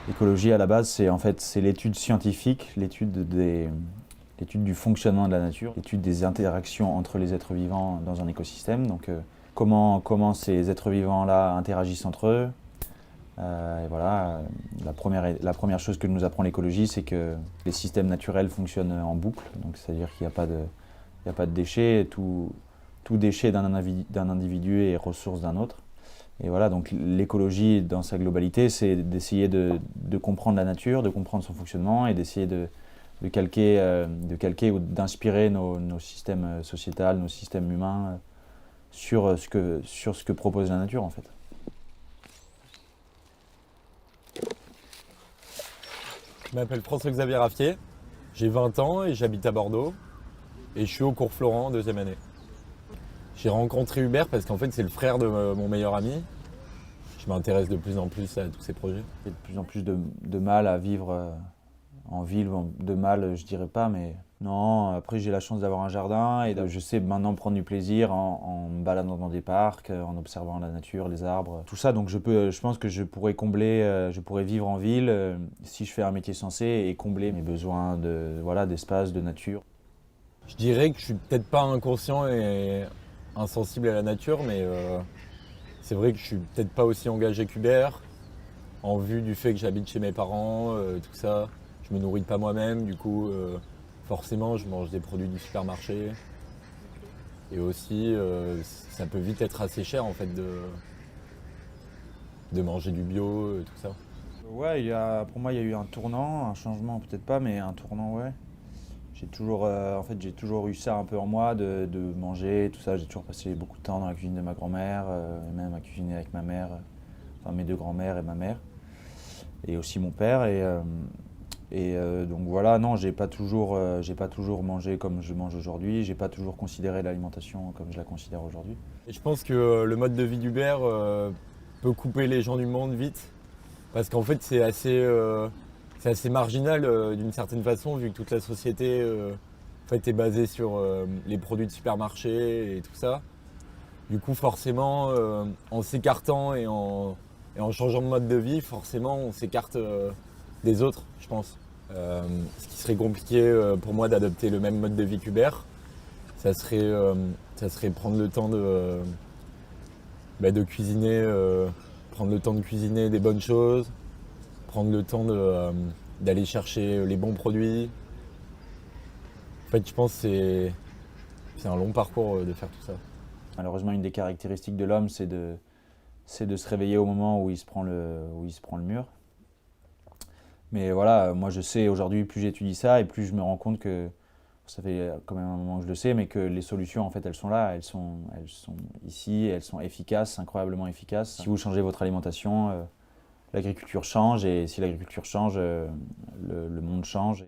L'écologie, à la base, c'est l'étude scientifique, l'étude du fonctionnement de la nature, l'étude des interactions entre les êtres vivants dans un écosystème. Donc, comment ces êtres vivants-là interagissent entre eux. Et voilà, la première chose que nous apprend l'écologie, c'est que les systèmes naturels fonctionnent en boucle. Donc, c'est-à-dire qu'il n'y a pas de déchets, tout déchet d'un individu est ressource d'un autre. Et voilà, donc l'écologie dans sa globalité, c'est d'essayer de comprendre la nature, de comprendre son fonctionnement et d'essayer de calquer ou d'inspirer nos systèmes sociétals, nos systèmes humains sur ce que propose la nature en fait. Je m'appelle François-Xavier Raffier, j'ai 20 ans et j'habite à Bordeaux et je suis au cours Florent en deuxième année. J'ai rencontré Hubert parce qu'en fait c'est le frère de mon meilleur ami. Je m'intéresse de plus en plus à tous ces projets. J'ai de plus en plus de mal à vivre en ville, de mal je dirais pas, mais non, après j'ai la chance d'avoir un jardin et je sais maintenant prendre du plaisir en me baladant dans des parcs, en observant la nature, les arbres, tout ça. Donc je pense que je pourrais vivre en ville si je fais un métier sensé et combler mes besoins d'espace, de nature. Je dirais que je suis peut-être pas inconscient et insensible à la nature, mais c'est vrai que je suis peut-être pas aussi engagé qu'Hubert, en vue du fait que j'habite chez mes parents, tout ça. Je me nourris pas moi-même, du coup, forcément, je mange des produits du supermarché. Et aussi, ça peut vite être assez cher en fait de manger du bio, tout ça. Ouais, pour moi il y a eu un tournant, un changement peut-être pas, mais un tournant ouais. J'ai toujours eu ça un peu en moi de manger, tout ça. J'ai toujours passé beaucoup de temps dans la cuisine de ma grand-mère, et même à cuisiner avec ma mère, enfin mes deux grands-mères et ma mère, et aussi mon père. Donc voilà, non, j'ai pas toujours mangé comme je mange aujourd'hui. J'ai pas toujours considéré l'alimentation comme je la considère aujourd'hui. Et je pense que le mode de vie d'Hubert peut couper les gens du monde vite, parce qu'en fait c'est assez marginal d'une certaine façon, vu que toute la société en fait, est basée sur les produits de supermarché et tout ça. Du coup, forcément, en s'écartant et en changeant de mode de vie, forcément, on s'écarte des autres, je pense. Ce qui serait compliqué pour moi d'adopter le même mode de vie qu'Hubert, ça serait prendre le temps de cuisiner, prendre le temps de cuisiner des bonnes choses, prendre le temps d'aller chercher les bons produits. En fait, je pense que c'est un long parcours de faire tout ça. Malheureusement, une des caractéristiques de l'homme, c'est de se réveiller au moment où il se prend le mur. Mais voilà, moi je sais aujourd'hui, plus j'étudie ça et plus je me rends compte que ça fait quand même un moment que je le sais, mais que les solutions en fait elles sont là, elles sont ici, elles sont efficaces, incroyablement efficaces. Si vous changez votre alimentation, l'agriculture change et si l'agriculture change, le monde change.